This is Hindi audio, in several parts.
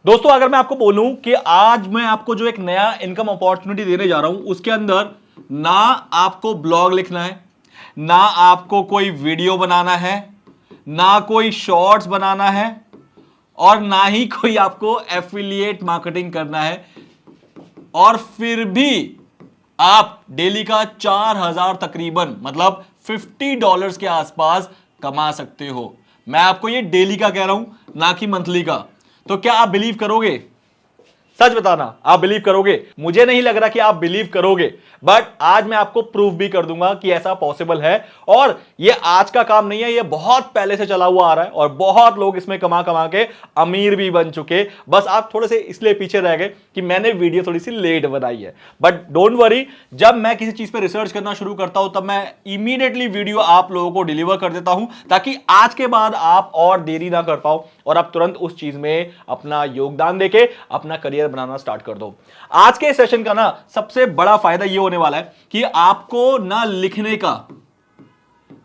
दोस्तों अगर मैं आपको बोलूं कि आज मैं आपको जो एक नया इनकम अपॉर्चुनिटी देने जा रहा हूं, उसके अंदर ना आपको ब्लॉग लिखना है, ना आपको कोई वीडियो बनाना है, ना कोई शॉर्ट्स बनाना है, और ना ही कोई आपको एफिलिएट मार्केटिंग करना है, और फिर भी आप डेली का 4,000 तकरीबन मतलब $50 के आसपास कमा सकते हो। मैं आपको ये डेली का कह रहा हूं, ना कि मंथली का। तो क्या आप बिलीव करोगे? सच बताना, आप बिलीव करोगे? मुझे नहीं लग रहा कि आप बिलीव करोगे, बट आज मैं आपको प्रूफ भी कर दूंगा कि ऐसा पॉसिबल है। और ये आज का काम नहीं है, ये बहुत पहले से चला हुआ आ रहा है और बहुत लोग इसमें कमा कमा के अमीर भी बन चुके। बस आप थोड़े से इसलिए पीछे रह गए कि मैंने वीडियो थोड़ी सी लेट बनाई है। बट डोंट वरी, जब मैं किसी चीज पे रिसर्च करना शुरू करता हूं तब मैं इमीडिएटली वीडियो आप लोगों को डिलीवर कर देता हूं, ताकि आज के बाद आप और देरी ना कर पाओ और आप तुरंत उस चीज में अपना योगदान देके अपना करियर बनाना स्टार्ट कर दो। आज के सेशन का ना सबसे बड़ा फायदा यह होने वाला है कि आपको ना लिखने का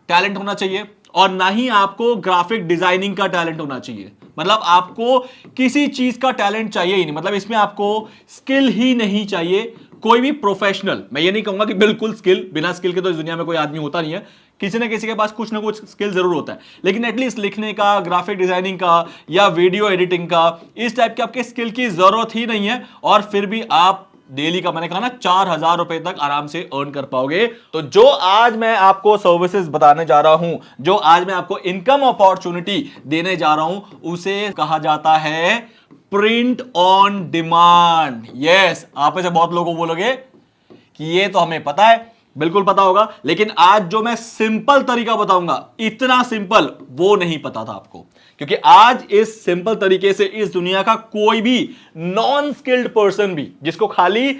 टैलेंट होना चाहिए और ना ही आपको ग्राफिक डिजाइनिंग का टैलेंट होना चाहिए। मतलब आपको किसी चीज का टैलेंट चाहिए ही नहीं, मतलब इसमें आपको स्किल ही नहीं चाहिए। कोई भी प्रोफेशनल, मैं ये नहीं कहूंगा कि बिल्कुल स्किल, बिना स्किल के तो इस दुनिया में कोई आदमी होता नहीं है, किसी ना किसी के पास कुछ ना कुछ स्किल जरूर होता है, लेकिन एटलीस्ट लिखने का, ग्राफिक डिजाइनिंग का या वीडियो एडिटिंग का, इस टाइप के आपके स्किल की जरूरत ही नहीं है। और फिर भी आप डेली का, मैंने कहा ना, 4,000 रुपए तक आराम से अर्न कर पाओगे। तो जो आज मैं आपको सर्विसेज बताने जा रहा हूं, जो आज मैं आपको इनकम अपॉर्चुनिटी देने जा रहा हूं, उसे कहा जाता है प्रिंट ऑन डिमांड। यस, आप में से बहुत लोगों को बोलोगे कि ये तो हमें पता है, बिल्कुल पता होगा, लेकिन आज जो मैं सिंपल तरीका बताऊंगा, इतना सिंपल वो नहीं पता था आपको, क्योंकि आज इस सिंपल तरीके से इस दुनिया का कोई भी नॉन स्किल्ड पर्सन भी, जिसको खाली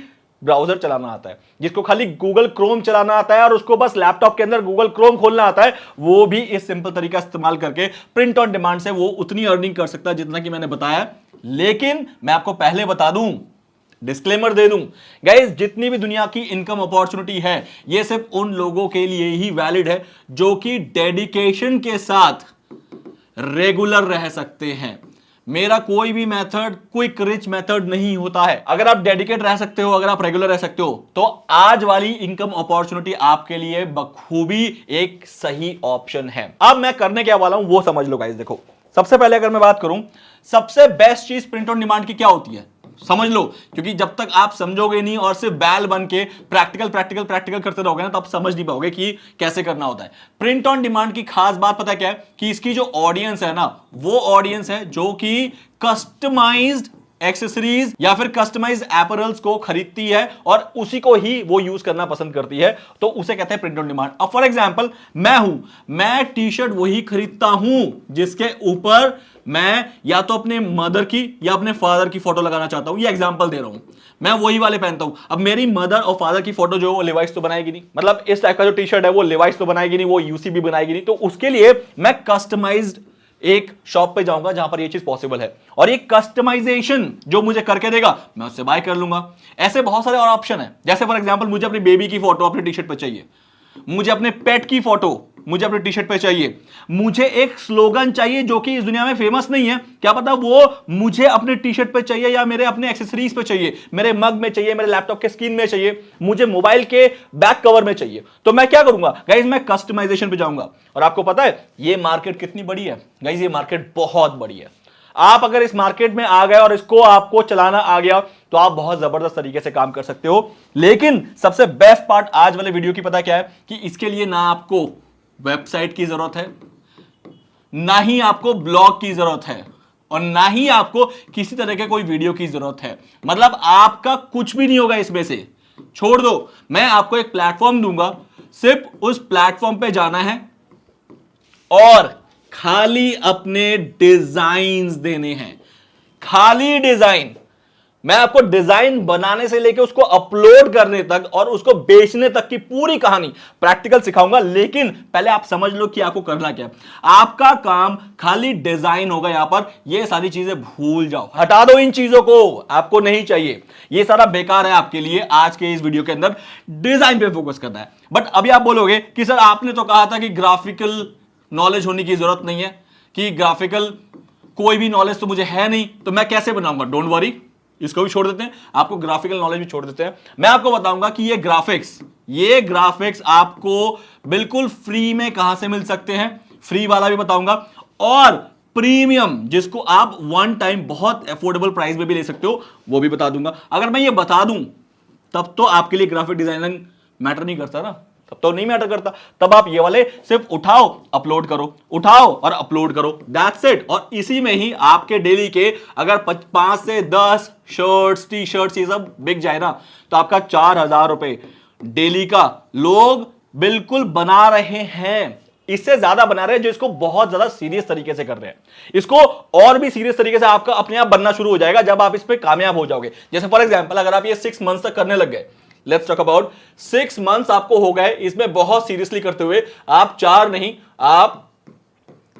ब्राउजर चलाना आता है, जिसको खाली गूगल क्रोम चलाना आता है और उसको बस लैपटॉप के अंदर गूगल क्रोम खोलना आता है, वो भी इस सिंपल तरीका इस्तेमाल करके प्रिंट ऑन डिमांड से वो उतनी अर्निंग कर सकता है जितना कि मैंने बताया। लेकिन मैं आपको पहले बता दूं, डिस्क्लेमर दे दूं, गाइस, जितनी भी दुनिया की इनकम अपॉर्चुनिटी है, ये सिर्फ उन लोगों के लिए ही वैलिड है जो कि डेडिकेशन के साथ रेगुलर रह सकते हैं। मेरा कोई भी मेथड क्विक रिच मेथड नहीं होता है। अगर आप डेडिकेट रह सकते हो, अगर आप रेगुलर रह सकते हो, तो आज वाली इनकम अपॉर्चुनिटी आपके लिए बखूबी एक सही ऑप्शन है। अब मैं करने क्या वाला हूं वो समझ लो गाइस। देखो, सबसे पहले अगर मैं बात करूं, सबसे बेस्ट चीज प्रिंट ऑन डिमांड की क्या होती है, समझ लो, क्योंकि जब तक आप समझोगे नहीं और सिर्फ बैल बन के प्रैक्टिकल प्रैक्टिकल प्रैक्टिकल करते रहोगे ना, तो आप समझ नहीं पाओगे कि कैसे करना होता है। प्रिंट ऑन डिमांड की खास बात पता है क्या है, कि इसकी जो ऑडियंस है ना, वो ऑडियंस है जो कि कस्टमाइज्ड एक्सेसरीज या फिर कस्टमाइज्ड एपरल्स को खरीदती है और उसी को ही वो यूज करना पसंद करती है, तो उसे कहते हैं प्रिंट ऑन डिमांड। अब फॉर एग्जांपल मैं टी शर्ट वही खरीदता हूं जिसके ऊपर मैं या तो अपने मदर की या अपने फादर की फोटो लगाना चाहता हूं। ये एग्जांपल दे रहा हूं, मैं वही वाले पहनता हूं। अब मेरी मदर और फादर की फोटो जो, वो लिवाइस तो बनाएगी नहीं, मतलब इस टाइप का जो टी शर्ट है वो लिवाइस तो बनाएगी नहीं, वो यूसी भी बनाएगी नहीं, तो उसके लिए मैं कस्टमाइज्ड एक शॉप पे जाऊंगा जहां पर ये चीज पॉसिबल है, और ये कस्टमाइजेशन जो मुझे करके देगा मैं उससे बाय कर लूंगा। ऐसे बहुत सारे और ऑप्शन है, जैसे फॉर एग्जांपल मुझे अपनी बेबी की फोटो अपनी टी शर्ट पे चाहिए, मुझे अपने पेट की फोटो मुझे अपने टी शर्ट पे चाहिए, मुझे एक स्लोगन चाहिए जो कि इस दुनिया में फेमस नहीं है, क्या पता वो मुझे अपने टी शर्ट पे चाहिए या मेरे अपने एक्सेसरीज पे चाहिए, मेरे मग में चाहिए, मेरे लैपटॉप के स्क्रीन में चाहिए, मुझे मोबाइल के बैक कवर में चाहिए। तो मैं क्या करूंगा गाइज, मैं कस्टमाइजेशन पे जाऊंगा। और आपको पता है ये मार्केट कितनी बड़ी है गाइज, ये मार्केट बहुत बड़ी है। आप अगर इस मार्केट में आ गए और इसको आपको चलाना आ गया तो आप बहुत जबरदस्त तरीके से काम कर सकते हो। लेकिन सबसे बेस्ट पार्ट आज वाले वीडियो की पता क्या है, कि इसके लिए ना आपको वेबसाइट की जरूरत है, ना ही आपको ब्लॉग की जरूरत है, और ना ही आपको किसी तरह के कोई वीडियो की जरूरत है। मतलब आपका कुछ भी नहीं होगा इसमें से, छोड़ दो, मैं आपको एक प्लेटफॉर्म दूंगा, सिर्फ उस प्लेटफॉर्म पे जाना है और खाली अपने डिजाइन देने हैं, खाली डिजाइन। मैं आपको डिजाइन बनाने से लेकर उसको अपलोड करने तक और उसको बेचने तक की पूरी कहानी प्रैक्टिकल सिखाऊंगा। लेकिन पहले आप समझ लो कि आपको करना क्या है। आपका काम खाली डिजाइन होगा। यहां पर ये सारी चीजें भूल जाओ, हटा दो इन चीजों को, आपको नहीं चाहिए, ये सारा बेकार है आपके लिए। आज के इस वीडियो के अंदर डिजाइन पे फोकस करना है। बट अभी आप बोलोगे कि सर आपने तो कहा था कि ग्राफिकल नॉलेज होने की जरूरत नहीं है, कि ग्राफिकल कोई भी नॉलेज तो मुझे है नहीं, तो मैं कैसे बनाऊंगा? डोंट वरी, इसको भी छोड़ देते हैं, आपको ग्राफिकल नॉलेज भी छोड़ देते हैं। मैं आपको बताऊंगा कि ये ग्राफिक्स आपको बिल्कुल फ्री में कहां से मिल सकते हैं, फ्री वाला भी बताऊंगा, और प्रीमियम जिसको आप वन टाइम बहुत अफोर्डेबल प्राइस में भी ले सकते हो वो भी बता दूंगा। अगर मैं ये बता दूं तब तो आपके लिए ग्राफिक डिजाइनिंग मैटर नहीं करता ना, तब तो नहीं मैटर करता। तब आप ये वाले सिर्फ उठाओ अपलोड करो, उठाओ और अपलोड करो, दैट्स इट। और इसी में ही आपके डेली के अगर 5 से 10 शर्ट्स, टी शर्ट्स ये सब बिक जाए ना, तो आपका 4,000 रुपए डेली का लोग बिल्कुल बना रहे हैं। इससे ज्यादा बना रहे हैं जो इसको बहुत ज्यादा सीरियस तरीके से कर रहे हैं। इसको और भी सीरियस तरीके से आपका अपने आप बनना शुरू हो जाएगा जब आप इस पे कामयाब हो जाओगे। जैसे फॉर एग्जांपल अगर आप ये 6 मंथ्स तक करने लग गए, लेट्स टॉक अबाउट 6 मंथ्स आपको हो गए इसमें बहुत सीरियसली करते हुए, आप 4 नहीं, आप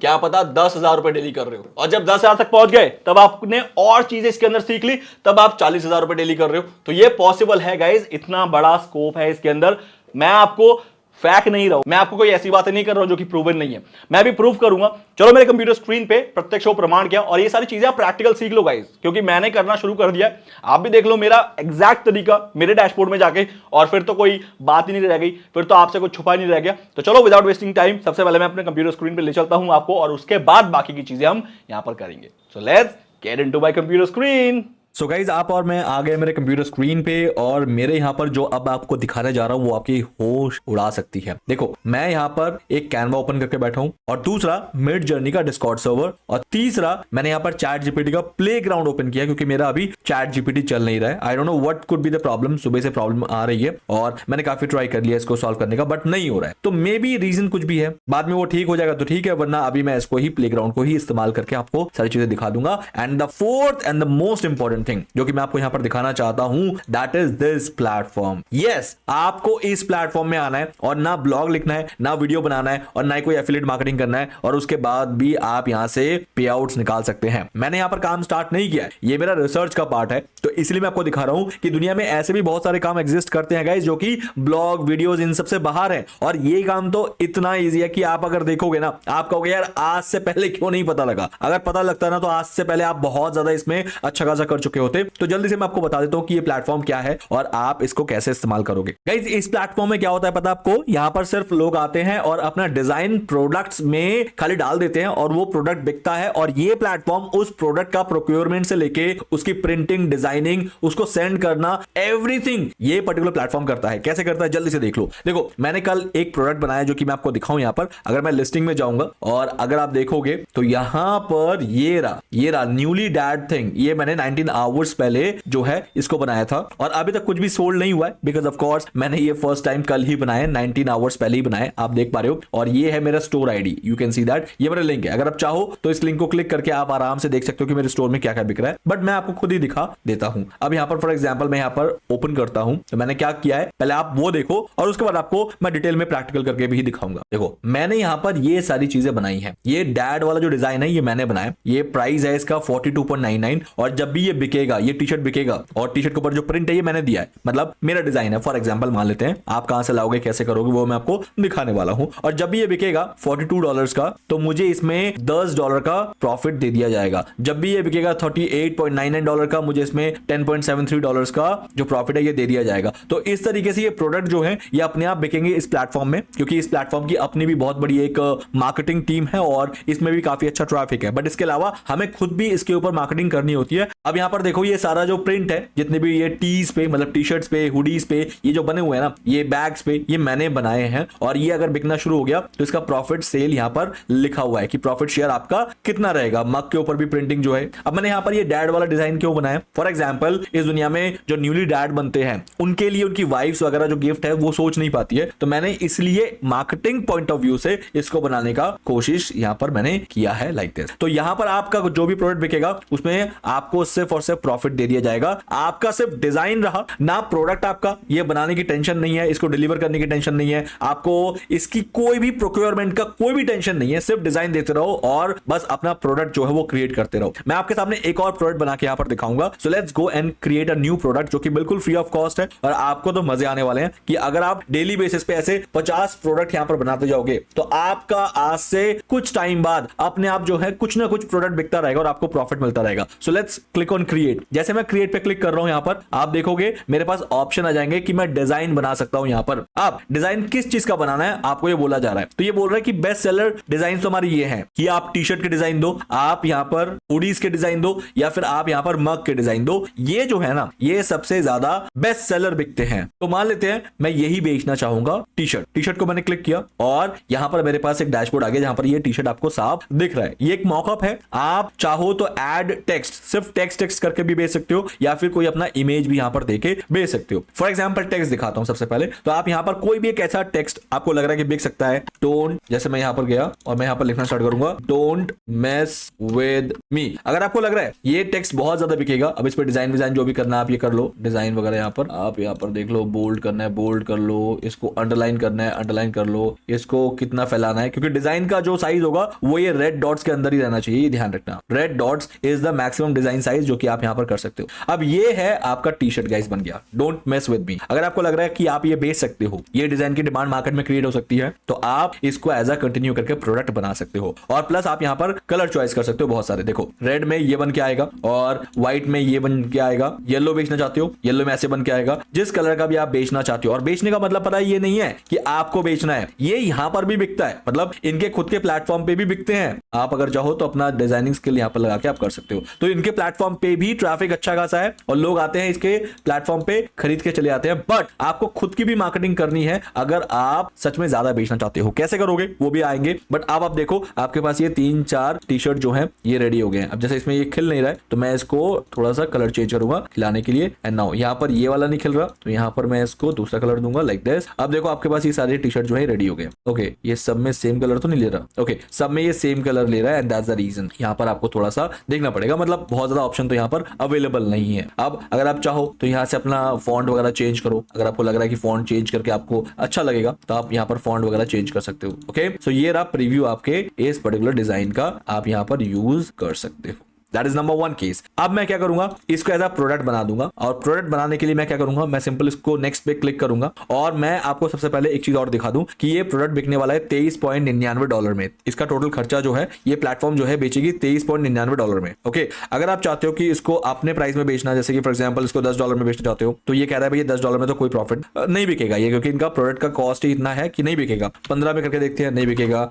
क्या पता 10,000 रुपए डेली कर रहे हो, और जब 10,000 तक पहुंच गए तब आपने और चीजें इसके अंदर सीख ली, तब आप 40,000 रुपए डेली कर रहे हो। तो ये पॉसिबल है गाइज, इतना बड़ा स्कोप है इसके अंदर। मैं आपको फैक्ट नहीं रहा हूं, मैं आपको कोई ऐसी बातें नहीं कर रहा हूं जो कि प्रूवन नहीं है, मैं भी प्रूव करूंगा। चलो मेरे कंप्यूटर स्क्रीन पे प्रत्यक्ष हो प्रमाण किया, और ये सारी चीजें आप प्रैक्टिकल सीख लो गाइस, क्योंकि मैंने करना शुरू कर दिया है। आप भी देख लो मेरा एग्जैक्ट तरीका मेरे डैशबोर्ड में जाके, और फिर तो कोई बात ही नहीं रह गई, फिर तो आपसे कुछ छुपा नहीं रह गया। तो चलो विदाउट वेस्टिंग टाइम सबसे पहले मैं अपने कंप्यूटर स्क्रीन पे ले चलता हूं आपको, और उसके बाद बाकी की चीजें हम यहां पर करेंगे। So let's get into my computer screen. So guys आप और मैं आ गए मेरे कंप्यूटर स्क्रीन पे, और मेरे यहाँ पर जो अब आपको दिखाने जा रहा हूँ वो आपकी होश उड़ा सकती है। देखो मैं यहाँ पर एक कैनवा ओपन करके बैठा हूँ, और दूसरा मिड जर्नी का डिस्कॉर्ड सर्वर, और तीसरा मैंने यहाँ पर चैट जीपीटी का प्लेग्राउंड ओपन किया, क्योंकि मेरा अभी चैट जीपीटी चल नहीं रहा है। I don't know what could be the problem, सुबह से प्रॉब्लम आ रही है और मैंने काफी ट्राई कर लिया इसको सॉल्व करने का, बट नहीं हो रहा है। तो मे बी रीजन कुछ भी है, बाद में वो ठीक हो जाएगा तो ठीक है, वरना अभी मैं इसको ही प्लेग्राउंड को ही इस्तेमाल करके आपको सारी चीजें दिखा दूंगा। And the fourth and the most important thing जो कि मैं आपको यहां पर दिखाना चाहता हूं, that is this platform. Yes, आपको इस प्लेटफॉर्म में आना है, और ना ब्लॉग लिखना है, ना वीडियो बनाना है, और ना ही कोई एफिलिएट मार्केटिंग करना है, और उसके बाद भी आप यहां से पे आउट्स निकाल सकते हैं। मैंने यहां पर काम स्टार्ट नहीं किया है, ये मेरा रिसर्च का पार्ट है, तो इसलिए मैं आपको दिखा रहा हूं कि दुनिया में ऐसे भी बहुत सारे काम एग्जिस्ट करते हैं गाइस, जो कि ब्लॉग, वीडियोस इन सबसे बाहर है। और ये काम तो इतना ईजी है कि आप अगर देखोगे ना, आप कहोगे यार आज से पहले क्यों नहीं पता लगा। अगर पता लगता ना तो आज से पहले आप बहुत ज्यादा इसमें अच्छा खासा कर चुके होते। तो जल्दी से मैं आपको बता देता हूं कि ये प्लेटफॉर्म क्या है और आप इसको कैसे इस्तेमाल करोगे। गाइस इस प्लेटफॉर्म में क्या होता है पता आपको, यहां पर सिर्फ लोग आते हैं और अपना डिजाइन प्रोडक्ट्स में खाली डाल देते हैं, और वो प्रोडक्ट बिकता है। और ये प्लेटफॉर्म उस प्रोडक्ट का प्रोक्योरमेंट से लेके उसकी प्रिंटिंग, डिजाइनिंग, उसको सेंड करना, एवरीथिंग ये पर्टिकुलर प्लेटफॉर्म करता है। कैसे करता है जल्दी से देख लो। देखो मैंने कल एक प्रोडक्ट बनाया जो कि मैं आपको दिखाऊं यहां पर। अगर मैं लिस्टिंग में जाऊंगा और अगर आप देखोगे तो यहां पर ये रहा न्यूली डैड थिंग, ये मैंने 19 आवर्स पहले जो है इसको बनाया था, और अभी तक कुछ भी सोल्ड नहीं हुआ है, बिकॉज ऑफ कोर्स मैंने ये फर्स्ट टाइम कल ही बनाया, 19 आवर्स पहले ही बनाया, आप देख पा रहे हो। और ये है मेरा store ID, you can see that, ये मेरा लिंक है। अगर आप चाहो तो इस लिंक को क्लिक करके आप आराम से देख सकते हो कि मेरे स्टोर में क्या क्या बिक रहा है, बट मैं आपको खुद ही दिखा देता हूं। अब यहां पर फॉर एग्जांपल मैं यहां पर ओपन करता हूं, तो मैंने क्या किया है पहले आप वो देखो, और उसके बाद आपको मैं डिटेल में प्रैक्टिकल करके भी दिखाऊंगा। देखो मैंने यहां पर ये सारी चीजें बनाई है। ये डैड वाला जो डिजाइन है ये मैंने बनाया, ये प्राइस है इसका 42.99, और जब भी ये बिकेगा, ये टी शर्ट बिकेगा, और टी शर्ट के ऊपर जो प्रिंट है ये मैंने दिया है, मतलब मेरा डिजाइन है। फॉर एग्जांपल मान लेते हैं, आप कहां से लाओगे, कैसे करोगे, वो मैं आपको दिखाने वाला हूं। और जब भी ये बिकेगा $42 का, तो मुझे इसमें $10 का प्रॉफिट दे दिया जाएगा। जब भी ये बिकेगा $38.99 का, मुझे इसमें $10.73 का जो प्रॉफिट है ये दे दिया जाएगा। तो इस तरीके से ये प्रोडक्ट जो है ये अपने आप बिकेंगे इस प्लेटफॉर्म में, क्योंकि इस प्लेटफॉर्म की अपनी भी बहुत बड़ी एक मार्केटिंग टीम है, और इसमें भी काफी अच्छा ट्रैफिक है। बट इसके अलावा हमें खुद भी इसके ऊपर मार्केटिंग करनी होती है। अब यहां पर देखो ये सारा जो प्रिंट है, जितने भी ये टीज पे, मतलब टी शर्ट्स पे, हुडीज पे, ये जो बने हुए हैं ना, ये बैग्स पे, ये मैंने बनाए हैं। और ये अगर बिकना शुरू हो गया तो इसका प्रॉफिट सेल यहां पर लिखा हुआ है कि प्रॉफिट शेयर आपका कितना रहेगा। मग के ऊपर भी प्रिंटिंग जो है। अब मैंने यहां पर ये डैड वाला डिजाइन क्यों बनाया, फॉर एग्जांपल इस दुनिया में जो न्यूली डैड बनते हैं उनके लिए उनकी वाइफ्स वगैरह जो गिफ्ट है वो सोच नहीं पाती है, तो मैंने इसलिए मार्केटिंग पॉइंट ऑफ व्यू से इसको बनाने का कोशिश यहां पर मैंने किया है, लाइक दिस। तो यहां पर आपका जो भी प्रोडक्ट बिकेगा उसमें आपको सिर्फ और सिर्फ प्रॉफिट दे दिया जाएगा। आपका सिर्फ डिजाइन रहा ना, प्रोडक्ट आपका ये बनाने की टेंशन नहीं है, इसको डिलीवर करने की टेंशन नहीं है, आपको इसकी कोई भी प्रोक्योरमेंट का कोई भी टेंशन नहीं है, सिर्फ डिजाइन देते रहो और बस अपना प्रोडक्ट जो है वो क्रिएट करते रहो। मैं आपके सामने एक और प्रोडक्ट बना के यहां पर दिखाऊंगा। So let's go and create a new product जो कि बिल्कुल फ्री ऑफ कॉस्ट है और आपको तो मजे आने वाले हैं कि अगर आप डेली बेसिस पे ऐसे 50 प्रोडक्ट यहां पर बनाते जाओगे तो आपका आज से कुछ टाइम बाद अपने आप जो है कुछ ना कुछ प्रोडक्ट बिकता रहेगा और आपको प्रॉफिट मिलता रहेगा। So let's click on create. जैसे मैं क्रिएट पे क्लिक कर रहा हूं यहां पर आप देखोगे मेरे पास ऑप्शन आ जाएंगे कि मैं डिजाइन बना सकता हूं। यहां पर आप डिजाइन किस चीज का बनाना है आपको ये बोला जा रहा है, तो ये बोल रहा है कि बेस्ट सेलर डिजाइन तो हमारी ये है कि आप टी शर्ट के डिजाइन दो, आप यहां पर हुडीज के डिजाइन दो या फिर आप यहां पर मग के डिजाइन दो। ये जो है ना ये सबसे ज्यादा बेस्ट सेलर बिकते हैं। तो मान लेते हैं मैं यही बेचना चाहूंगा टी शर्ट को मैंने क्लिक किया और यहां पर मेरे पास एक डैशबोर्ड आ गया जहां पर ये टी शर्ट आपको साफ दिख रहा है। ये एक मॉकअप है, आप चाहो तो ऐड टेक्स्ट, सिर्फ टेक्स्ट करके भी बेच सकते हो या फिर कोई अपना इमेज भी यहां पर देके बेच सकते हो। फॉर एग्जांपल टेक्स्ट दिखाता हूं सबसे पहले। तो आप यहां पर कोई भी एक ऐसा टेक्स्ट आपको लग रहा है कि बिक सकता है, डोंट, जैसे मैं यहां पर गया और मैं यहां पर लिखना स्टार्ट करूंगा डोंट मेस विद मी। अगर आपको लग रहा है ये टेक्स्ट बहुत ज्यादा बिकेगा, अब इस पर डिजाइन जो भी करना है आप ये कर लो, डिजाइन वगैरह यहां पर आप यहां पर देख लो, बोल्ड करना है बोल्ड कर लो, इसको अंडरलाइन करना है अंडरलाइन कर लो, इसको कितना फैलाना है क्योंकि डिजाइन का जो साइज होगा वो ये रेड डॉट्स के अंदर ही रहना चाहिए, ध्यान रखना। Red dots is the maximum design size जो कि आप यहां पर कर सकते हो। अब ये है आपका टी शर्ट गाइस बन गया, डोंट मेस विद मी। अगर आपको लग रहा है कि आप ये बेच सकते हो, ये डिजाइन की डिमांड मार्केट में क्रिएट हो सकती है, तो आप इसको एज अ कंटिन्यू करके प्रोडक्ट बना सकते हो। और प्लस आप यहां पर कलर चॉइस कर सकते हो बहुत सारे। देखो रेड में ये बन के आएगा और व्हाइट में ये बन के आएगा, येलो बेचना चाहते हो येलो में ऐसे बन के आएगा, जिस कलर का भी आप बेचना चाहते हो। और बेचने का मतलब पता है ये नहीं है कि आपको बेचना है, ये यहां पर भी बिकता है, मतलब इनके खुद के प्लेटफॉर्म पे भी बिकते हैं। आप अगर चाहो तो अपना डिजाइनिंग स्किल यहां पर लगा के आप कर सकते हो। तो इनके प्लेटफॉर्म पे भी ट्रैफिक अच्छा खासा है और लोग आते हैं इसके प्लेटफॉर्म पे खरीद के चले आते हैं। बट आपको खुद की भी मार्केटिंग करनी है अगर आप सच में ज्यादा बेचना चाहते हो। कैसे करोगे वो भी आएंगे, बट अब आप देखो आपके पास ये 3-4 टी शर्ट जो है ये रेडी हो गए हैं। अब जैसे इसमें ये खिल नहीं रहा है तो मैं इसको थोड़ा सा कलर चेंज करूंगा खिलाने के लिए। एंड नाउ यहाँ पर ये वाला नहीं खिल रहा तो यहाँ पर मैं इसको दूसरा कलर दूंगा लाइक दिस। अब देखो आपके पास ये सारे टी शर्ट जो है रेडी हो गए। ओके ये सब में सेम कलर तो नहीं ले रहा, ओके सब में ये सेम कलर ले रहा है एंड दैट्स द रीजन। यहाँ पर आपको थोड़ा सा देखना पड़ेगा, मतलब बहुत ज्यादा ऑप्शन तो यहाँ पर अवेलेबल नहीं है। अब अगर आप चाहो तो यहाँ से अपना फॉन्ट वगैरह चेंज करो, अगर आपको लग रहा है कि फॉन्ट चेंज करके आपको अच्छा लगेगा तो आप यहाँ पर फॉन्ट वगैरह चेंज कर सकते हो। ओके सो ये रहा प्रीव्यू आपके इस पर्टिकुलर डिजाइन का, आप यहाँ पर यूज कर सकते हो। That is number 1 case. अब मैं क्या करूंगा, इसको एज अ प्रोडक्ट बना दूंगा और प्रोडक्ट बनाने के लिए मैं क्या करूंगा, मैं सिंपल इसको नेक्स्ट पे क्लिक करूंगा और मैं आपको सबसे पहले एक चीज और दिखा दूं कि ये प्रोडक्ट बिकने वाला है $23.99 में। इसका टोटल खर्चा जो है ये प्लेटफॉर्म जो है बेचेगी $23.99 में। ओके अगर आप चाहते हो कि इसको अपने प्राइस में बेचना, जैसे कि फॉर एग्जाम्पल इसको $10 में बेचना चाहते हो तो ये कह रहा है भैया $10 में तो कोई प्रॉफिट नहीं बिकेगा ये, क्योंकि इनका प्रोडक्ट का कॉस्ट ही इतना है कि नहीं बिकेगा। 15 में करके देखते हैं, नहीं बिकेगा।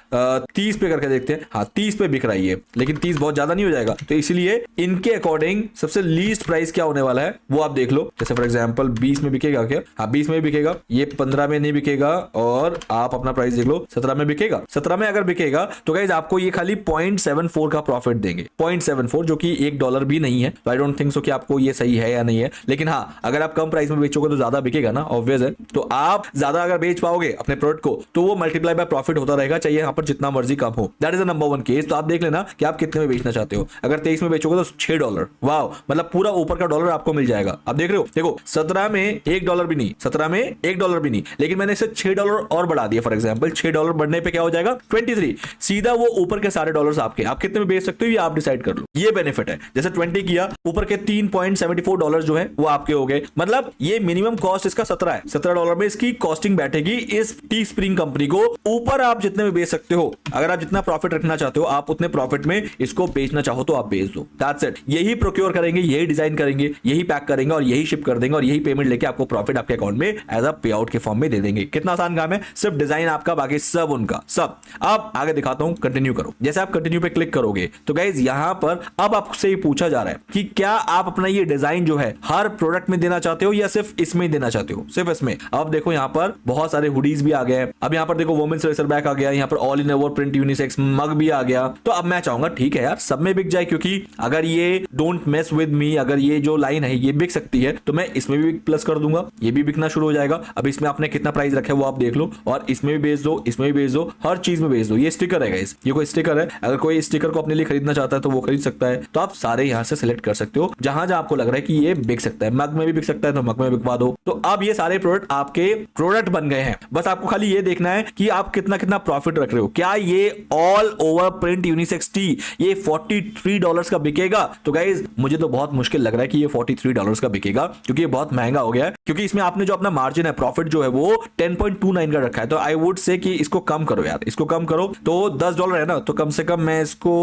30 पे करके देखते हैं, हाँ 30 पे बिक रही है, लेकिन 30 बहुत ज्यादा नहीं हो जाएगा, तो इसलिए इनके अकॉर्डिंग सबसे लीस्ट प्राइस क्या होने वाला है वो आप देख लो। जैसे फॉर एग्जांपल 20 में बिकेगा क्या, हाँ 20 में बिकेगा, ये 15 में नहीं बिकेगा और आप अपना प्राइस देख लो 17 में बिकेगा। 17 में अगर बिकेगा तो गाइस आपको ये खाली 0.74 का प्रॉफिट देंगे, 0.74 जो कि $1 भी नहीं है। तो आई डोंट थिंक सो कि आपको ये सही है या नहीं है, लेकिन हाँ अगर आप कम प्राइस में बेचोगे तो ज्यादा बिकेगा ना, ऑब्वियस है। तो आप ज्यादा अगर बेच पाओगे अपने प्रोडक्ट को तो वो मल्टीप्लाई बाय प्रॉफिट होता रहेगा, चाहिए यहाँ पर जितना मर्जी कम हो। That is the number 1 case. तो आप देख लेना कि आप कितने में बेचना चाहते हो। अगर 23 में बेचोगे तो $6, वाओ, मतलब पूरा ऊपर का डॉलर आपको मिल जाएगा। आप देख रहे हो, देखो 17 में $1 भी नहीं, 17 में $1 भी नहीं, लेकिन मैंने इसे $6 और बढ़ा दिया। फॉर एग्जांपल $6 बढ़ने पे क्या हो जाएगा 23, सीधा वो ऊपर के सारे डॉलर्स आपके। आप कितने में बेच सकते हो ये आप डिसाइड कर लो, ये बेनिफिट है। जैसे 20 किया, ऊपर के $3.74 जो है वो आपके हो गए, मतलब ये मिनिमम कॉस्ट इसका 17 है। $17 में इसकी कॉस्टिंग बैठेगी इस टी स्प्रिंग कंपनी को। ऊपर आप जितने में बेच सकते हो, अगर आप जितना प्रॉफिट रखना चाहते हो आप उतने प्रॉफिट में इसको बेचना चाहो तो आप बेच दो। That's it. यही प्रोक्योर करेंगे, यही डिजाइन करेंगे, यही पैक करेंगे और यही शिप कर देंगे और यही पेमेंट लेके आपको प्रॉफिट आपके अकाउंट में एज अ पे आउट के फॉर्म में दे देंगे। कितना आसान काम है, सिर्फ डिजाइन आपका, बाकी सब उनका सब। अब आगे दिखाता हूं, कंटिन्यू करो। जैसे आप कंटिन्यू पे क्लिक करोगे तो गाइज यहां पर अब आपसे पूछा जा रहा है कि क्या आप अपना ये डिजाइन जो है हर प्रोडक्ट में देना चाहते हो या सिर्फ इसमें देना चाहते हो, सिर्फ इसमें। अब देखो यहां पर बहुत सारे हुडीज भी आ गए। अब यहां पर देखो वुमेन्स रेसर बैक आ गया, यहां पर all in over print unisex mug भी आ गया। तो अब मैं चाहूंगा ठीक है यार सब में बिक जाए, क्योंकि अगर ये डोंट मेस विद मी, अगर ये जो लाइन है ये बिक सकती है तो मैं इसमें भी प्लस कर दूंगा, ये भी बिकना शुरू हो जाएगा। अब इसमें आपने कितना प्राइस रखा है वो आप देख लो, और इसमें भी बेच दो, इसमें भी बेच दो, हर चीज में बेच दो। ये स्टिकर है गाइस, ये कोई स्टिकर है, अगर कोई स्टिकर को अपने लिए खरीदना चाहता है तो वो खरीद सकता है। तो आप सारे यहाँ से सिलेक्ट कर सकते हो, जहां जहां आपको लग रहा है कि ये बिक सकता है। मग में भी बिक सकता है तो मग में बिकवा दो। तो अब ये सारे प्रोडक्ट आपके प्रोडक्ट बन गए हैं। बस आपको खाली ये देखना है कि आप कितना कितना प्रॉफिट रख रहे हो। क्या ये all over print unisex T ये $43 का बिकेगा? तो गाइज मुझे तो बहुत मुश्किल लग रहा है कि ये $43 का बिकेगा, क्योंकि ये बहुत महंगा हो गया है। क्योंकि इसमें आपने जो अपना मार्जिन है, प्रॉफिट जो है वो 10.29 का रखा है। तो आई वुड से कि इसको कम करो यार, इसको कम करो। तो $10 है ना, तो कम से कम मैं इसको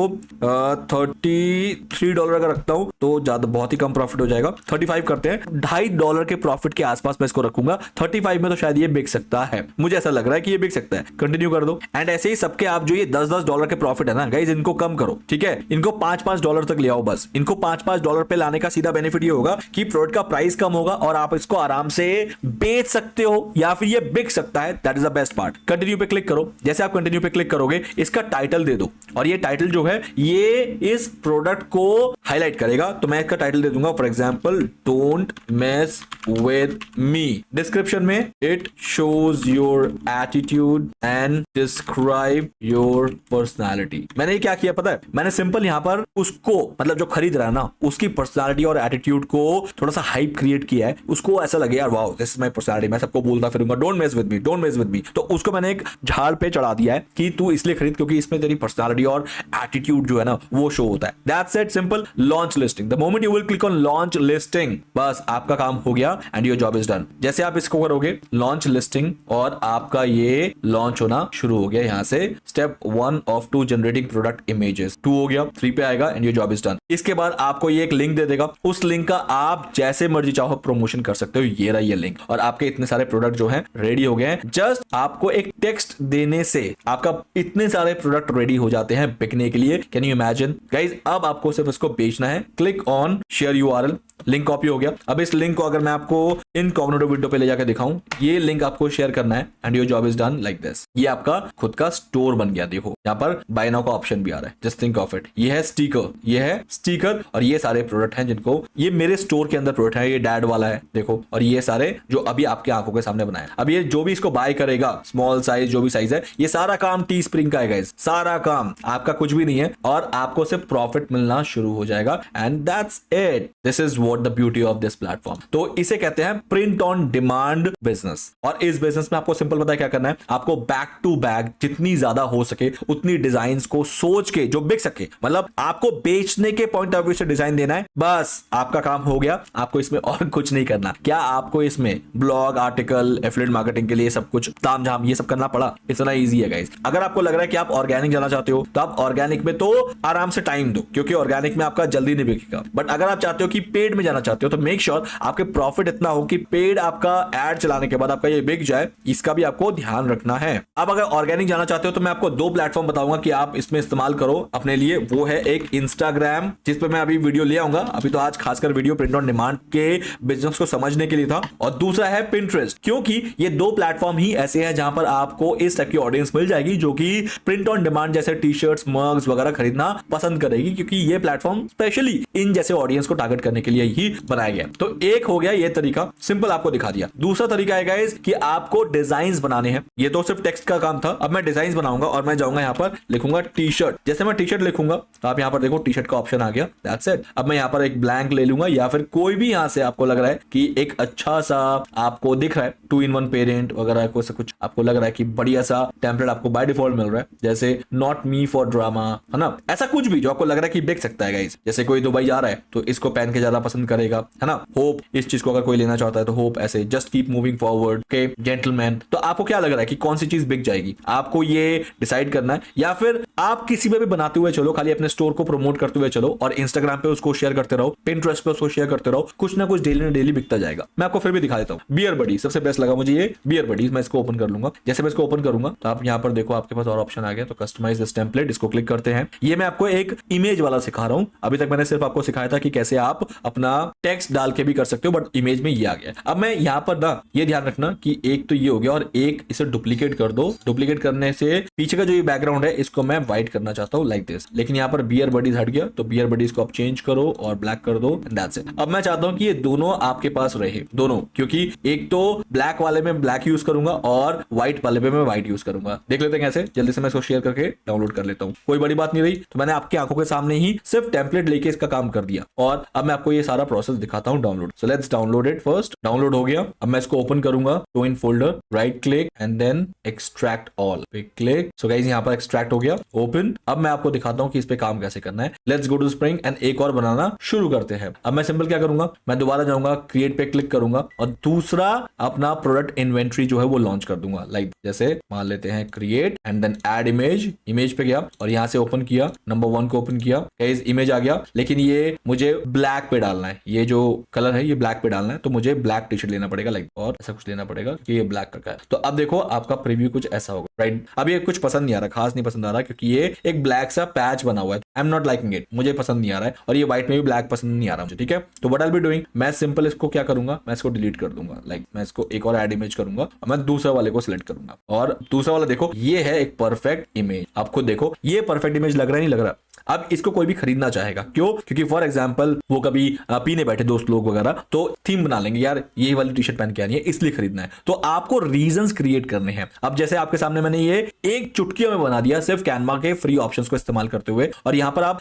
$33 का रखता हूं, तो ज्यादा बहुत ही कम प्रॉफिट हो जाएगा। 35 करते हैं, $2.5 के प्रॉफिट के आसपास मैं इसको रखूंगा। 35 में तो शायद ये बिक सकता है, मुझे ऐसा लग रहा है कि ये बिक सकता है। कंटिन्यू कर दो। एंड ऐसे ही सबके आप जो ये $10 के प्रॉफिट है ना गाइज, इनको कम करो, ठीक है। इनको $5 तक ले आओ बस। इनको $5 पे लाने का सीधा बेनिफिट ये होगा कि प्रोडक्ट का प्राइस कम होगा और आप इसको आराम से बेच सकते हो, या फिर ये बिक सकता है। That is the best part. Continue पे क्लिक करो। जैसे आप कंटिन्यू पे क्लिक करोगे, इसका टाइटल दे दो, और ये टाइटल जो है ये इस प्रोडक्ट को हाईलाइट करेगा। तो मैं इसका टाइटल दे दूंगा for example don't mess with me. Description में it shows your attitude and describe your personality. मैंने क्या किया पता है, मैंने सिंपल यहां पर उसको, मतलब जो खरीद रहा है ना, उसकी पर्सनालिटी और एटीट्यूड को थोड़ा सा हाइप क्रिएट किया है। उसको ऐसा लगे यार wow this is my personality, मैं सबको बोलता फिरूंगा don't mess with me, don't mess with me. तो उसको मैंने एक झाड़ पे चढ़ा दिया है कि तू इसलिए खरीद क्योंकि इसमें तेरी पर्सनालिटी और एटीट्यूड जो है ना वो शो होता है। That's it, simple. Launch listing, the moment you will click on launch listing, बस आपका काम हो गया and your job is done. जैसे आप इसको करोगे लॉन्च लिस्टिंग, और आपका ये लॉन्च होना शुरू हो गया। यहां से step 1 of 2 generating product images, 2 हो गया, 3 पे आएगा and your job is done. इसके बाद आपको ये एक लिंक दे देगा, उस लिंक का आप जैसे मर्जी चाहो प्रमोशन कर सकते हो। ये रहा ये लिंक, और आपके इतने सारे प्रोडक्ट जो हैं रेडी हो गए हैं। जस्ट आपको एक टेक्स्ट देने से आपका इतने सारे प्रोडक्ट रेडी हो जाते हैं बिकने के लिए। Can you imagine guys? अब आपको सिर्फ इसको बेचना है। Click on share URL, link copy हो गया। अब इस लिंक को अगर मैं आपको इनकॉग्निटो विंडो पे ले जाकर दिखाऊं, ये लिंक आपको शेयर करना है and your job is done like this. ये आपका खुद का स्टोर बन गया। देखो यहाँ पर बाय नाउ का ऑप्शन भी आ रहा है, जस्ट थिंक ऑफ इट। ये है स्टिकर, ये है स्टिकर, और ये सारे प्रोडक्ट हैं जिनको ये मेरे स्टोर के अंदर प्रोडक्ट है। ये डैड वाला है देखो, और ये सारे जो अभी आपके आंखों के सामने बनाए। अब ये जो भी इसको बाय करेगा, स्मॉल साइज जो भी साइज है, ये सारा काम टी स्प्रिंग का है गाइस, सारा काम आपका कुछ भी नहीं है, और आपको सिर्फ प्रॉफिट मिलना शुरू हो जाएगा। And that's it, this is what the beauty of this platform. तो इसे कहते हैं प्रिंट ऑन डिमांड बिजनेस। और इस बिजनेस में आपको सिंपल पता है क्या करना है, आपको बैक टू बैक जितनी ज्यादा हो सके उतनी डिजाइन्स को सोच के जो बिक सके, मतलब आपको बेचने के पॉइंट ऑफ व्यू से डिजाइन देना है, बस आपका काम हो गया। आपको इसमें और कुछ नहीं करना। क्या आपको इसमें ब्लॉग, आर्टिकल, एफिलिएट मार्केटिंग के लिए सब कुछ तामझाम ये सब करना पड़ा? इतना इजी है गाइस। अगर आपको लग रहा है कि आप ऑर्गेनिक जाना चाहते हो तो आप ऑर्गेनिक में तो आराम से टाइम दो, क्योंकि ऑर्गेनिक में आपका जल्दी नहीं बिकेगा। बट अगर आप चाहते हो कि पेड में जाना चाहते हो तो मेक श्योर आपके प्रॉफिट इतना हो कि पेड आपका एड चलाने के बाद आपका ये बिक जाए, इसका भी आपको ध्यान रखना है। अब अगर ऑर्गेनिक जाना चाहते हो तो मैं आपको 2 प्लेटफॉर्म बताऊंगा कि आप इसमें इस्तेमाल करो अपने लिए। वो है एक इंस्टाग्राम, जिस पे मैं अभी वीडियो ले आऊंगा, अभी तो आज खासकर वीडियो प्रिंट ऑन डिमांड के बिजनेस को समझने के लिए था, और दूसरा है पिंटरेस्ट, क्योंकि ये 2 प्लेटफॉर्म ही ऐसे हैं जहां पर आपको इस टाइप की ऑडियंस मिल जाएगी जो कि प्रिंट ऑन डिमांड जैसे टी शर्ट्स, मग्स वगैरह खरीदना पसंद करेगी, क्योंकि ये प्लेटफॉर्म स्पेशली इन जैसे ऑडियंस को टारगेट करने के लिए ही बनाया गया। तो एक हो गया ये तरीका, सिंपल आपको दिखा दिया। दूसरा तरीका है गाइस कि आपको डिजाइन्स बनाने हैं। ये तो सिर्फ टेक्स्ट का काम था, अब मैं डिजाइन्स बनाऊंगा और मैं जाऊंगा यहां पर लिखूंगा टी शर्ट। जैसे मैं टी शर्ट लिखूंगा तो आप यहां पर देखो टी शर्ट का ऑप्शन आ गया, दैट्स इट। अब मैं यहां पर एक ब्लैंक ले लूंगा, या फिर कोई भी यहां से आपको लग रहा है कि एक अच्छा सा आपको दिख रहा है 2-in-1 पेरेंट वगैरह को कुछ आपको लग रहा है कि बढ़िया सा टेम्पलेट आपको बाय डिफॉल्ट मिल रहा है, जैसे नॉट मी फॉर ड्रामा, है ना, ऐसा कुछ भी जो आपको लग रहा है कि बिक सकता है गाइस। जैसे कोई दुबई जा रहा है तो इसको पहन के ज्यादा पसंद करेगा, है ना। होप, इस चीज को अगर कोई लेना चाहता है तो होप, ऐसे just keep moving forward, okay, gentleman. तो आपको क्या लग रहा है कि कौन सी चीज बिक जाएगी, आपको ये डिसाइड करना है। या फिर आप किसी में भी बनाते हुए चलो, खाली अपने स्टोर को प्रमोट करते हुए चलो, और इंस्टाग्राम पे उसको शेयर करते रहो, पिंटरेस्ट पे उसको शेयर करते रहो, कुछ ना कुछ डेली ना डेली बिकता जाएगा। मैं आपको फिर भी दिखा देता हूँ। बियर बडी सबसे बेस्ट लगा मुझे, ये बियर बडी। मैं इसको ओपन कर लूंगा। जैसे मैं इसको ओपन करूंगा तो आप यहाँ पर देखो आपके पास और ऑप्शन आ गया, तो कस्टमाइज दिस टेम्पलेट, इसको क्लिक करते हैं। ये मैं आपको एक इमेज वाला सिखा रहा हूँ। अभी तक मैंने सिर्फ आपको सिखाया था कि कैसे आप अपना अपना टेक्स्ट डाल के भी कर सकते हो, बट इमेज में ये आ गया। अब मैं यहाँ पर ना ये ध्यान रखना कि एक तो ये हो गया और एक इसे डुप्लीकेट कर दो। डुप्लीकेट करने से पीछे का जो ये बैकग्राउंड है इसको मैं व्हाइट करना चाहता हूँ लाइक दिस, लेकिन यहाँ पर बियर बडीज हट गया, तो बियर बडीज को आप चेंज करो और ब्लैक कर दो, दैट्स इट। अब मैं चाहता हूँ कि ये दोनों आपके पास रहे, दोनों, क्योंकि एक तो ब्लैक वाले में ब्लैक यूज करूंगा और व्हाइट वाले पे मैं व्हाइट यूज करूंगा। देख लेते हैं कैसे, जल्दी से मैं इसको शेयर करके डाउनलोड कर लेता हूँ। कोई बड़ी बात नहीं रही, तो मैंने आपकी आंखों के सामने ही सिर्फ टेम्पलेट लेके इसका काम कर दिया और अब मैं आपको ये सारा प्रोसेस दिखाता हूँ download. So let's download it first. Download हो गया, अब मैं इसको ओपन करूंगा, तो in folder, right click and then extract all पे क्लिक। सो गाइस यहाँ पर एक्सट्रैक्ट हो गया, ओपन। अब मैं आपको दिखाता हूँ कि इस पे काम कैसे करना है। Let's go to spring and एक और बनाना शुरू करते हैं। अब मैं सिंपल क्या करूंगा, मैं दोबारा जाऊंगा, क्रिएट पे क्लिक करूंगा और दूसरा अपना प्रोडक्ट इन्वेंट्री जो है वो लॉन्च कर दूंगा। लाइक जैसे मान लेते हैं create and then add image. Image पे गया और यहाँ से ओपन किया, नंबर 1 को ओपन किया, गाइस इमेज आ गया, लेकिन ये मुझे ब्लैक पे डालना है। ये जो कलर है ये ब्लैक पे डालना है, तो मुझे ब्लैक टी शर्ट लेना पड़ेगा लाइक, और ऐसा कुछ लेना पड़ेगा कि ये ब्लैक का है। तो अब देखो आपका प्रीव्यू कुछ ऐसा होगा, राइट। अब ये कुछ पसंद नहीं आ रहा, खास नहीं पसंद आ रहा, क्योंकि ये एक ब्लैक सा पैच बना हुआ है। I am not liking it, मुझे पसंद नहीं आ रहा है, और ये व्हाइट में भी ब्लैक पसंद नहीं आ रहा मुझे, ठीक है। तो what I will be doing, मैं सिंपल इसको क्या करूंगा, मैं इसको डिलीट कर दूंगा। लाइक मैं इसको एक और ऐड इमेज करूंगा और मैं दूसरा वाले को सिलेक्ट करूंगा, और दूसरा वाला देखो ये है एक परफेक्ट इमेज। आप खुद देखो ये परफेक्ट इमेज लग रहा है, नहीं लग रहा। अब इसको कोई भी खरीदना चाहेगा, क्यों? क्योंकि फॉर एग्जांपल वो कभी पीने बैठे दोस्त लोग वगैरह, तो थीम बना लेंगे, यार यही वाली टी शर्ट पहन के आनी है, इसलिए खरीदना है। तो आपको रीजंस क्रिएट करने हैं। अब जैसे आपके सामने मैंने ये एक चुटकियों में बना दिया, सिर्फ कैनवा के फ्री ऑप्शंस को इस्तेमाल करते हुए, और यहां पर आप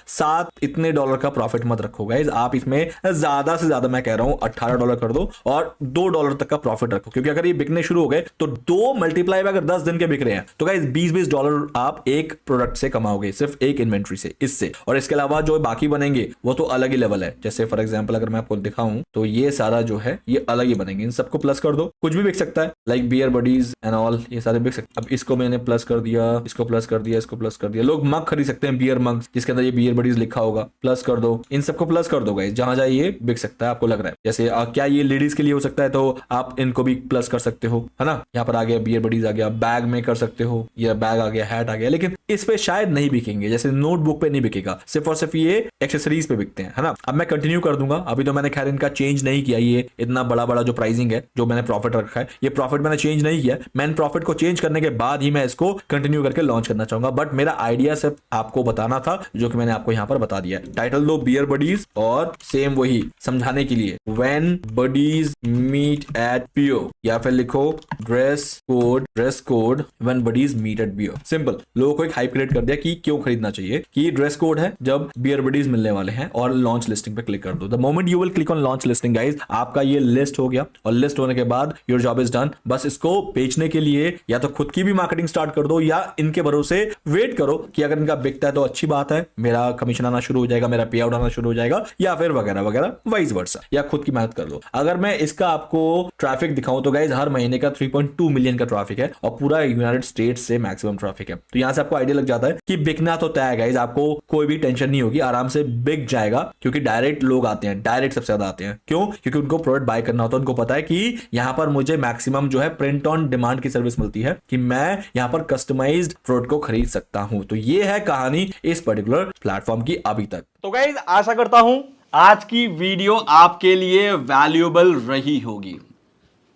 इतने $7 का प्रॉफिट मत रखो गाइस, आप इसमें ज्यादा से ज्यादा, मैं कह रहा हूं $18 कर दो और $2 तक का प्रॉफिट रखो, क्योंकि अगर ये बिकने शुरू हो गए तो 2 मल्टीप्लाई अगर 10 दिन के बिक रहे हैं तो गाइस $20 आप एक प्रोडक्ट से कमाओगे, सिर्फ एक इन्वेंट्री से, इससे। और इसके अलावा जो बाकी बनेंगे वो तो अलग ही लेवल है। जैसे फॉर एग्जांपल अगर मैं आपको दिखाऊं तो ये सारा जो है ये अलग ही बनेंगे। इन सबको प्लस कर दो, कुछ भी बिक सकता है, like beer buddies and all, ये सारे बिक सकते हैं। अब इसको मैंने प्लस कर दिया, इसको प्लस कर दिया, इसको प्लस कर दिया। लोग मग खरीद सकते हैं, बियर मग, जिसके अंदर ये बियर बडीज लिखा होगा, प्लस कर दो। इन सबको प्लस कर दो गाइस, जहां जाए ये बिक सकता है, आपको लग रहा है। जैसे क्या ये लेडीज के लिए हो सकता है, तो आप इनको भी प्लस कर सकते हो, है ना। यहाँ पर आ गया बियर बडीज आ गया, बैग में कर सकते हो, ये बैग आ गया, हैट आ गया, लेकिन इस पे शायद नहीं बिकेंगे, जैसे नोटबुक पे नहीं बिकेगा, सिर्फ और सिर्फ ये एक्सेसरीज पे बिकते हैं, है ना। अब मैं कंटिन्यू कर दूंगा, अभी तो मैंने खैर इनका चेंज नहीं किया, ये इतना बड़ा बड़ा जो प्राइसिंग है, जो मैंने प्रॉफिट रखा है, ये प्रॉफिट मैंने चेंज नहीं किया। मैंने प्रॉफिट को चेंज करने के बाद ही मैं इसको कंटिन्यू करके लॉन्च करना चाहूंगा, बट मेरा आइडिया सिर्फ आपको बताना था, जो कि मैंने आपको यहां पर बता दिया है। टाइटल दो बियर बडीज, और सेम वही समझाने के लिए, व्हेन बडीज मीट एट पियो, या फिर लिखो dress code when buddies meet at beer. Simple, लोगों को एक हाइप क्रिएट कर दिया कि क्यों खरीदना चाहिए, कि ड्रेस कोड है जब बियर बडीज मिलने वाले हैं, और लॉन्च लिस्टिंग पे क्लिक कर दो। The moment you will click on launch listing guys, आपका ये लिस्ट हो गया, और लिस्ट होने के बाद योर जॉब इज डन। बस इसको बेचने के लिए या तो खुद की भी मार्केटिंग स्टार्ट कर दो, या इनके भरोसे वेट करो कि अगर इनका बिकता है तो अच्छी बात है, मेरा कमीशन आना शुरू हो जाएगा, मेरा पे आउट आना शुरू हो जाएगा, या फिर वगैरह वगैरह, वाइस वर्सा, या खुद की मेहनत कर लो। अगर मैं इसका आपको ट्रैफिक दिखाऊं तो गाइस हर महीने का 3.2 मिलियन का ट्रैफिक है, और पूरा यूनाइटेड स्टेट्स से मैक्सिमम ट्रैफिक है। तो यहां से आपको आइडिया लग जाता है कि बिकना तो तय है गाइस, आपको कोई भी टेंशन नहीं होगी, आराम से बिक जाएगा, क्योंकि डायरेक्ट लोग आते हैं, डायरेक्ट सबसे ज्यादा आते हैं। क्यों? क्योंकि उनको प्रोडक्ट बाय करना होता है, उनको पता है कि यहां पर मुझे मैक्सिमम जो है प्रिंट ऑन डिमांड की सर्विस मिलती है, कि मैं यहां पर कस्टमाइज्ड प्रोडक्ट को खरीद सकता हूं। तो ये है कहानी इस पर्टिकुलर प्लेटफॉर्म की अभी तक। तो गाइस आशा करता हूं आज की वीडियो आपके लिए वैल्यूएबल रही होगी।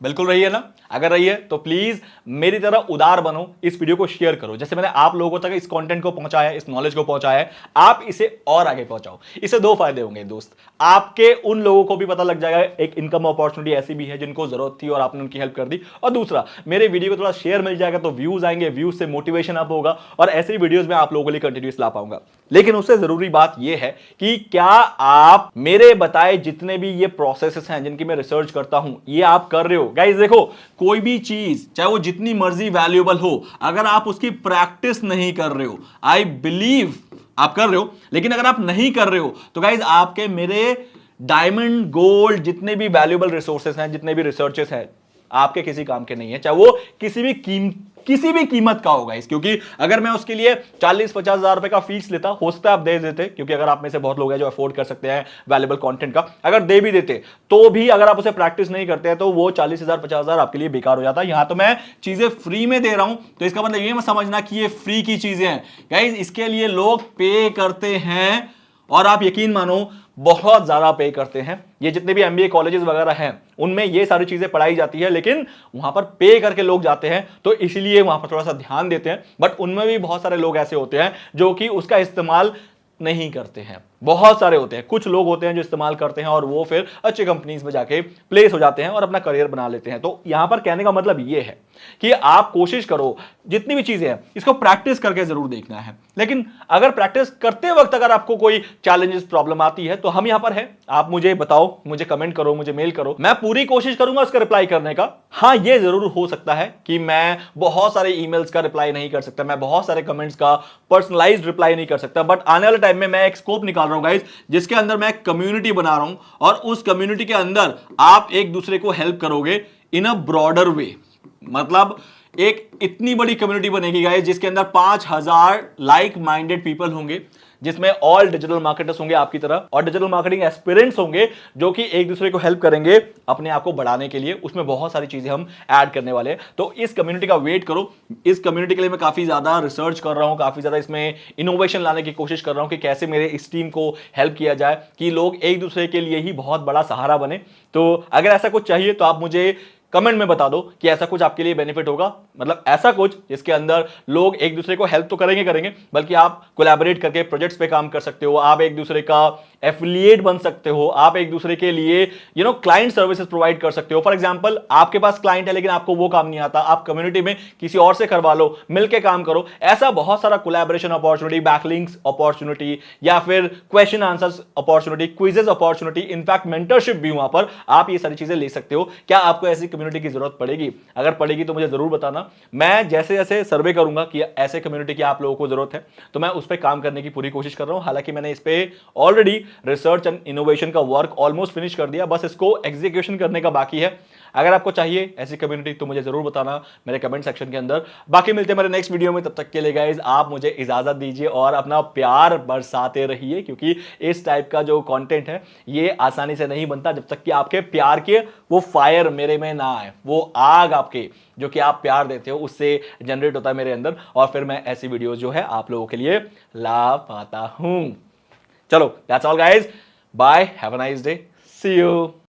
बिल्कुल रही है ना? अगर रही है तो प्लीज मेरी तरह उदार बनो, इस वीडियो को शेयर करो। जैसे मैंने आप लोगों तक इस कंटेंट को पहुंचाया, इस नॉलेज को पहुंचाया है, आप इसे और आगे पहुंचाओ। इससे 2 फायदे होंगे दोस्त, आपके उन लोगों को भी पता लग जाएगा एक इनकम अपॉर्चुनिटी ऐसी भी है जिनको जरूरत थी और आपने उनकी हेल्प कर दी, और दूसरा मेरे वीडियो को थोड़ा शेयर मिल जाएगा तो व्यूज आएंगे, व्यूज से मोटिवेशन अप होगा, और ऐसे ही वीडियोस में आप लोगों के लिए कंटिन्यूस ला पाऊंगा। लेकिन उससे जरूरी बात यह है कि क्या आप मेरे बताए जितने भी ये प्रोसेसेस हैं जिनकी मैं रिसर्च करता हूं, ये आप कर रहे हो। गाइस देखो, कोई भी चीज चाहे वो जितनी मर्जी वैल्यूएबल हो, अगर आप उसकी प्रैक्टिस नहीं कर रहे हो, आई बिलीव आप कर रहे हो, लेकिन अगर आप नहीं कर रहे हो तो गाइज आपके मेरे डायमंड गोल्ड जितने भी वैल्यूएबल रिसोर्सेस हैं, जितने भी रिसर्चेस हैं, आपके किसी काम के नहीं है, चाहे वो किसी भी कीमत का होगा। क्योंकि अगर मैं उसके लिए 40-50 हजार रुपए का फीस लेता, हो सकता है आप दे देते, क्योंकि अगर आप में से बहुत लोग हैं जो अफोर्ड कर सकते हैं वैल्यूएबल कंटेंट का, अगर दे भी देते तो भी अगर आप उसे प्रैक्टिस नहीं करते हैं तो वो 40,000-50,000 आपके लिए बेकार हो जाता है। यहां तो मैं चीजें फ्री में दे रहा हूं, तो इसका मतलब ये मत समझना कि ये फ्री की चीजें हैं। गाइस इसके लिए लोग पे करते हैं, और आप यकीन मानो बहुत ज्यादा पे करते हैं। ये जितने भी एमबीए कॉलेजेस वगैरह हैं उनमें ये सारी चीजें पढ़ाई जाती है, लेकिन वहां पर पे करके लोग जाते हैं तो इसीलिए वहां पर थोड़ा सा ध्यान देते हैं। बट उनमें भी बहुत सारे लोग ऐसे होते हैं जो कि उसका इस्तेमाल नहीं करते हैं। बहुत सारे होते हैं, कुछ लोग होते हैं जो इस्तेमाल करते हैं और वो फिर अच्छी कंपनीज में जाके प्लेस हो जाते हैं और अपना करियर बना लेते हैं। तो यहां पर कहने का मतलब ये है कि आप कोशिश करो, जितनी भी चीजें हैं इसको प्रैक्टिस करके जरूर देखना है। लेकिन अगर प्रैक्टिस करते वक्त अगर आपको कोई चैलेंजेस प्रॉब्लम आती है तो हम यहां पर हैं, आप मुझे बताओ, मुझे कमेंट करो, मुझे मेल करो, मैं पूरी कोशिश करूंगा उसका रिप्लाई करने का। हाँ, ये जरूर हो सकता है कि मैं बहुत सारे ईमेल्स का रिप्लाई नहीं कर सकता, मैं बहुत सारे कमेंट्स का पर्सनलाइज्ड रिप्लाई नहीं कर सकता, बट आने वाले टाइम में मैं एक स्कोप निकाल रहा हूं गाइस, जिसके अंदर मैं एक कम्युनिटी बना रहा हूं और उस कम्युनिटी के अंदर आप एक दूसरे को हेल्प करोगे इन अ ब्रॉडर वे। मतलब एक इतनी बड़ी कम्युनिटी बनेगी गाइस जिसके अंदर 5000 लाइक माइंडेड पीपल होंगे, जिसमें ऑल डिजिटल मार्केटर्स होंगे आपकी तरह और डिजिटल मार्केटिंग एस्पिरेंट्स होंगे जो कि एक दूसरे को हेल्प करेंगे अपने आप को बढ़ाने के लिए। उसमें बहुत सारी चीजें हम ऐड करने वाले हैं, तो इस कम्युनिटी का वेट करो। इस कम्युनिटी के लिए मैं काफी ज्यादा रिसर्च कर रहा हूं, काफी ज्यादा इसमें इनोवेशन लाने की कोशिश कर रहा हूं कि कैसे मेरे इस टीम को हेल्प किया जाए कि लोग एक दूसरे के लिए ही बहुत बड़ा सहारा बने। तो अगर ऐसा कुछ चाहिए तो आप मुझे कमेंट में बता दो कि ऐसा कुछ आपके लिए बेनिफिट होगा, मतलब ऐसा कुछ जिसके अंदर लोग एक दूसरे को हेल्प तो करेंगे बल्कि आप कोलैबोरेट करके प्रोजेक्ट्स पे काम कर सकते हो, आप एक दूसरे का एफिलिएट बन सकते हो, आप एक दूसरे के लिए क्लाइंट सर्विसेज प्रोवाइड कर सकते हो। फॉर एग्जांपल, आपके पास क्लाइंट है लेकिन आपको वो काम नहीं आता, आप कम्युनिटी में किसी और से करवा लो, मिलकर काम करो। ऐसा बहुत सारा कोलैबोरेशन अपॉर्चुनिटी, बैकलिंक्स अपॉर्चुनिटी या फिर question answers opportunity, quizzes opportunity, in fact mentorship भी वहां पर आप ये सारी चीजें ले सकते हो। क्या आपको ऐसी कम्युनिटी की जरूरत पड़ेगी? अगर पड़ेगी तो मुझे जरूर बताना। मैं जैसे जैसे सर्वे करूंगा कि ऐसे कम्युनिटी की आप लोगों को जरूरत है तो मैं उस पर काम करने की पूरी कोशिश कर रहा हूं। हालांकि मैंने इस पे ऑलरेडी रिसर्च एंड इनोवेशन का वर्क ऑलमोस्ट फिनिश कर दिया, बस इसको एग्जीक्यूशन करने का बाकी है। अगर आपको चाहिए ऐसी कम्युनिटी तो मुझे जरूर बताना मेरे कमेंट सेक्शन के अंदर। बाकी मिलते हैं मेरे नेक्स्ट वीडियो में, तब तक के लिए गाइस आप मुझे इजाजत दीजिए और अपना प्यार बरसाते रहिए, क्योंकि इस टाइप का जो कंटेंट है ये आसानी से नहीं बनता जब तक कि आपके प्यार के वो फायर मेरे में ना आए, वो आग आपके जो कि आप प्यार देते हो उससे जनरेट होता है मेरे अंदर, और फिर मैं ऐसी वीडियोस जो है आप लोगों के लिए ला पाता हूं। चलो, that's all guys, bye, have a nice day, see you.